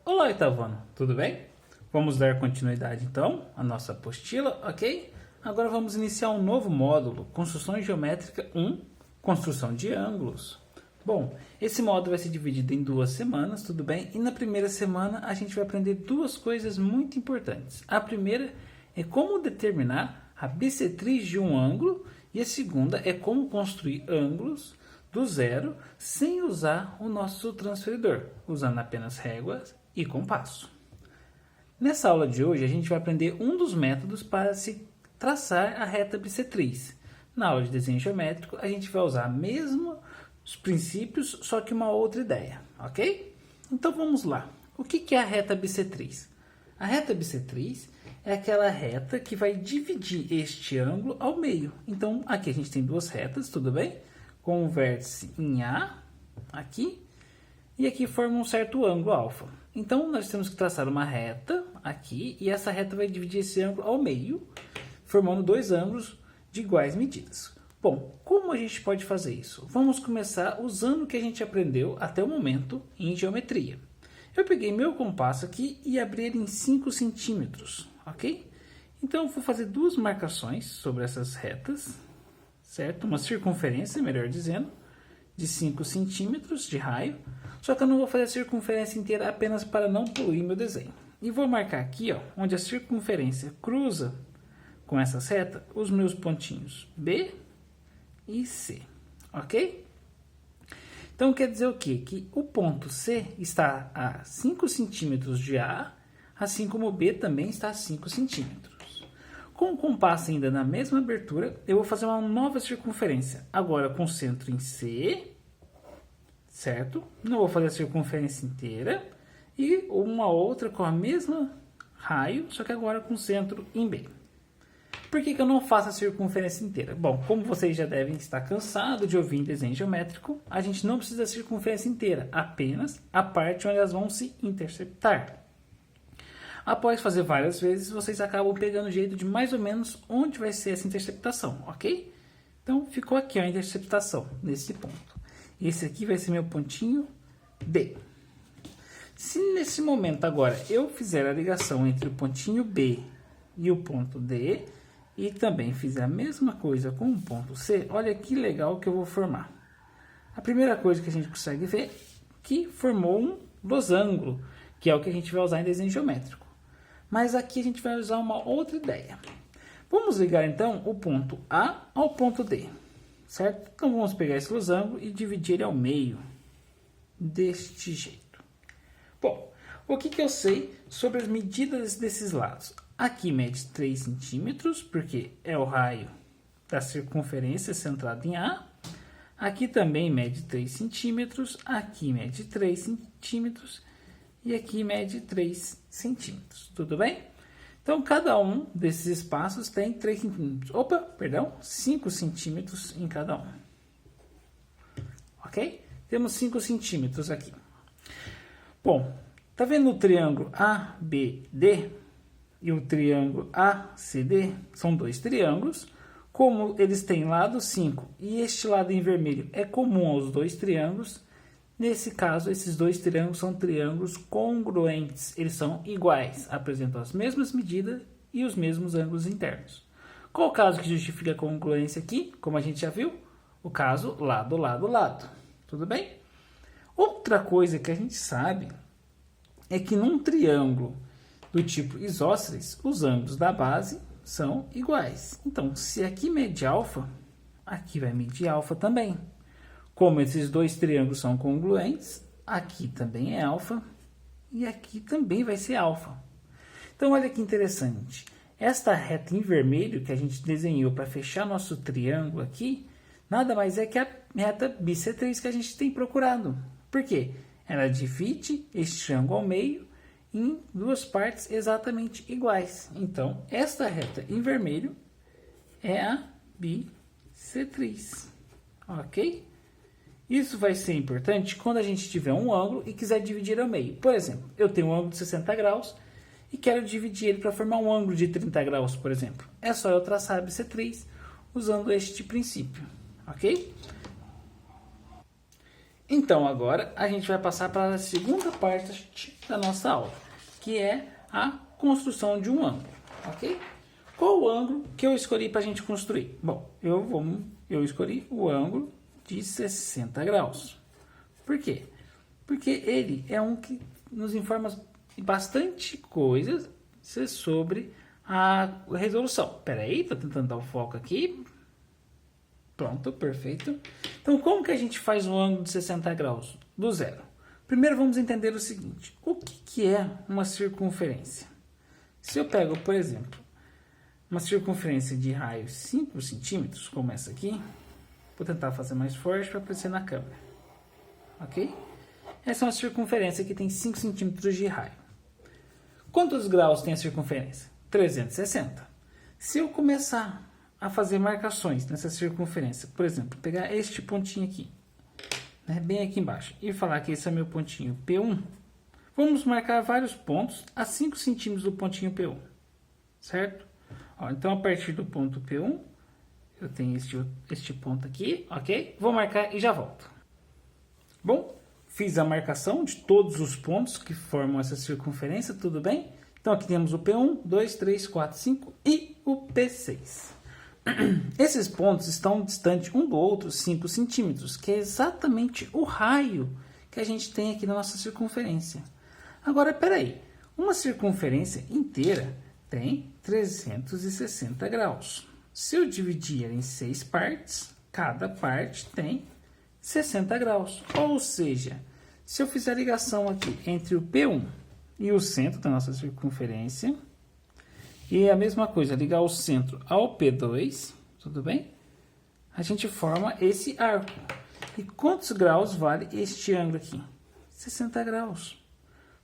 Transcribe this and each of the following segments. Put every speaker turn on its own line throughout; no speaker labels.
Olá, oitavano, tudo bem? Vamos dar continuidade então à nossa apostila, ok? Agora vamos iniciar um novo módulo, Construção Geométrica 1, Construção de Ângulos. Bom, esse módulo vai ser dividido em 2 semanas, tudo bem? E na primeira semana a gente vai aprender 2 coisas muito importantes. A primeira é como determinar a bissetriz de um ângulo e a segunda é como construir ângulos do zero sem usar o nosso transferidor, usando apenas réguas e compasso. Nessa aula de hoje a gente vai aprender um dos métodos para se traçar a reta bissetriz. Na aula de desenho geométrico a gente vai usar mesmo os princípios, só que uma outra ideia, ok? Então vamos lá. O que é a reta bissetriz? A reta bissetriz é aquela reta que vai dividir este ângulo ao meio. Então aqui a gente tem 2 retas, tudo bem? Com um vértice em A, aqui, e aqui forma um certo ângulo alfa. Então, nós temos que traçar uma reta aqui, e essa reta vai dividir esse ângulo ao meio, formando 2 ângulos de iguais medidas. Bom, como a gente pode fazer isso? Vamos começar usando o que a gente aprendeu até o momento em geometria. Eu peguei meu compasso aqui e abri ele em 5 centímetros, ok? Então, eu vou fazer 2 marcações sobre essas retas, certo? Uma circunferência, melhor dizendo, de 5 centímetros de raio. Só que eu não vou fazer a circunferência inteira apenas para não poluir meu desenho. E vou marcar aqui, ó, onde a circunferência cruza com essa seta, os meus pontinhos B e C, ok? Então quer dizer o quê? Que o ponto C está a 5 centímetros de A, assim como o B também está a 5 centímetros. Com o compasso ainda na mesma abertura, eu vou fazer uma nova circunferência. Agora com centro em C, certo? Não vou fazer a circunferência inteira. E uma outra com a mesma raio, só que agora com centro em B. Por que eu não faço a circunferência inteira? Bom, como vocês já devem estar cansados de ouvir em desenho geométrico, a gente não precisa da circunferência inteira, apenas a parte onde elas vão se interceptar. Após fazer várias vezes, vocês acabam pegando o jeito de mais ou menos onde vai ser essa interceptação, ok? Então, ficou aqui a interceptação, nesse ponto. Esse aqui vai ser meu pontinho B. Se nesse momento agora eu fizer a ligação entre o pontinho B e o ponto D, e também fizer a mesma coisa com o ponto C, olha que legal que eu vou formar. A primeira coisa que a gente consegue ver é que formou um losango, que é o que a gente vai usar em desenho geométrico. Mas aqui a gente vai usar uma outra ideia. Vamos ligar então o ponto A ao ponto D, certo? Então vamos pegar esse losango e dividir ele ao meio, deste jeito. Bom, o que eu sei sobre as medidas desses lados? Aqui mede 3 centímetros, porque é o raio da circunferência centrada em A. Aqui também mede 3 centímetros, aqui mede 3 centímetros e aqui mede 3 centímetros, tudo bem? Então, cada um desses espaços tem 3 centímetros, 5 centímetros em cada um, ok? Temos 5 centímetros aqui. Bom, tá vendo o triângulo ABD e o triângulo ACD? São 2 triângulos. Como eles têm lado 5 e este lado em vermelho é comum aos 2 triângulos, nesse caso, esses 2 triângulos são triângulos congruentes. Eles são iguais, apresentam as mesmas medidas e os mesmos ângulos internos. Qual o caso que justifica a congruência aqui? Como a gente já viu, o caso lado, lado, lado. Tudo bem? Outra coisa que a gente sabe é que num triângulo do tipo isósceles, os ângulos da base são iguais. Então, se aqui mede alfa, aqui vai medir alfa também. Como esses 2 triângulos são congruentes, aqui também é alfa e aqui também vai ser alfa. Então, olha que interessante. Esta reta em vermelho que a gente desenhou para fechar nosso triângulo aqui, nada mais é que a reta bissetriz que a gente tem procurado. Por quê? Ela divide este triângulo ao meio em 2 partes exatamente iguais. Então, esta reta em vermelho é a bissetriz, ok? Isso vai ser importante quando a gente tiver um ângulo e quiser dividir ao meio. Por exemplo, eu tenho um ângulo de 60 graus e quero dividir ele para formar um ângulo de 30 graus, por exemplo. É só eu traçar a bissetriz usando este princípio, ok? Então agora a gente vai passar para a segunda parte da nossa aula, que é a construção de um ângulo, ok? Qual o ângulo que eu escolhi para a gente construir? Bom, eu escolhi o ângulo de 60 graus. Por quê? Porque ele é um que nos informa bastante coisas sobre a resolução. Espera aí, estou tentando dar o foco aqui. Pronto, perfeito. Então, como que a gente faz um ângulo de 60 graus? Do zero. Primeiro, vamos entender o seguinte. O que é uma circunferência? Se eu pego, por exemplo, uma circunferência de raio 5 centímetros, como essa aqui, vou tentar fazer mais forte para aparecer na câmera. Ok? Essa é uma circunferência que tem 5 centímetros de raio. Quantos graus tem a circunferência? 360. Se eu começar a fazer marcações nessa circunferência, por exemplo, pegar este pontinho aqui, né, bem aqui embaixo, e falar que esse é meu pontinho P1, vamos marcar vários pontos a 5 centímetros do pontinho P1, certo? Ó, então, a partir do ponto P1, eu tenho este ponto aqui, ok? Vou marcar e já volto. Bom, fiz a marcação de todos os pontos que formam essa circunferência, tudo bem? Então, aqui temos o P1, 2, 3, 4, 5 e o P6. Esses pontos estão distantes um do outro 5 centímetros, que é exatamente o raio que a gente tem aqui na nossa circunferência. Agora, peraí, uma circunferência inteira tem 360 graus. Se eu dividir em 6 partes, cada parte tem 60 graus. Ou seja, se eu fizer a ligação aqui entre o P1 e o centro da nossa circunferência, e a mesma coisa, ligar o centro ao P2, tudo bem? A gente forma esse arco. E quantos graus vale este ângulo aqui? 60 graus.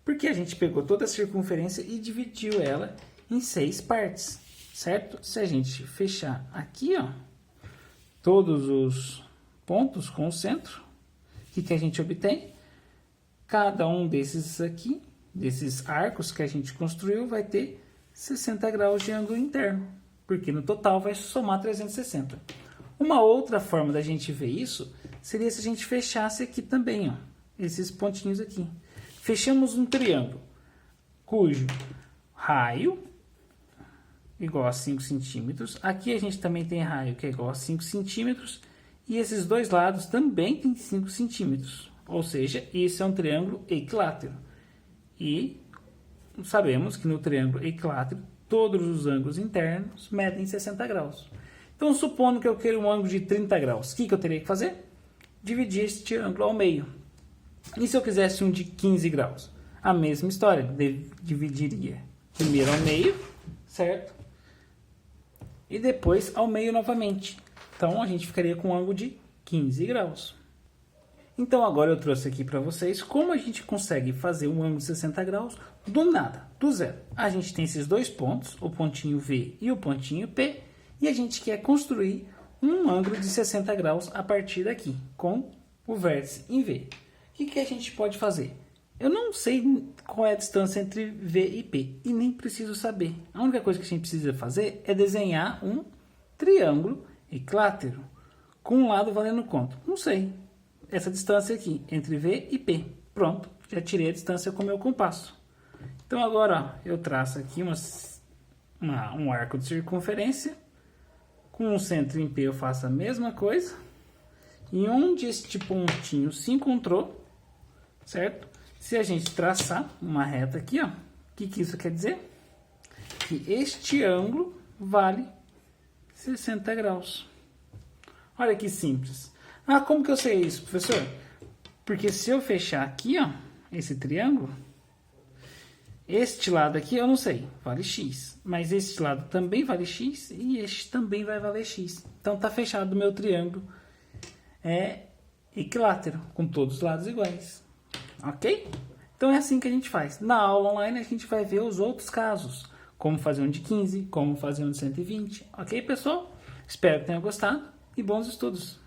Porque a gente pegou toda a circunferência e dividiu ela em 6 partes, certo? Se a gente fechar aqui, ó, todos os pontos com o centro, o que a gente obtém? Cada um desses aqui, desses arcos que a gente construiu, vai ter 60 graus de ângulo interno, porque no total vai somar 360. Uma outra forma da gente ver isso seria se a gente fechasse aqui também, ó, esses pontinhos aqui. Fechamos um triângulo, cujo raio igual a 5 centímetros. Aqui a gente também tem raio que é igual a 5 centímetros. E esses dois lados também tem 5 centímetros. Ou seja, esse é um triângulo equilátero. E sabemos que no triângulo equilátero, todos os ângulos internos medem 60 graus. Então, supondo que eu queira um ângulo de 30 graus, o que eu teria que fazer? Dividir este ângulo ao meio. E se eu quisesse um de 15 graus? A mesma história, dividiria primeiro ao meio, certo? E depois ao meio novamente. Então, a gente ficaria com um ângulo de 15 graus. Então, agora eu trouxe aqui para vocês como a gente consegue fazer um ângulo de 60 graus do nada, do zero. A gente tem esses dois pontos, o pontinho V e o pontinho P, e a gente quer construir um ângulo de 60 graus a partir daqui, com o vértice em V. O que a gente pode fazer? Eu não sei qual é a distância entre V e P, e nem preciso saber. A única coisa que a gente precisa fazer é desenhar um triângulo equilátero, com um lado valendo quanto? Não sei. Essa distância aqui, entre V e P. Pronto, já tirei a distância com o meu compasso. Então agora, ó, eu traço aqui um arco de circunferência. Com o centro em P eu faço a mesma coisa. E onde este pontinho se encontrou, certo? Se a gente traçar uma reta aqui, ó, o que isso quer dizer? Que este ângulo vale 60 graus. Olha que simples. Ah, como que eu sei isso, professor? Porque se eu fechar aqui, ó, esse triângulo, este lado aqui eu não sei, vale x. Mas este lado também vale x e este também vai valer x. Então tá fechado o meu triângulo equilátero, com todos os lados iguais. Ok? Então é assim que a gente faz. Na aula online a gente vai ver os outros casos. Como fazer um de 15, como fazer um de 120. Ok, pessoal? Espero que tenham gostado e bons estudos.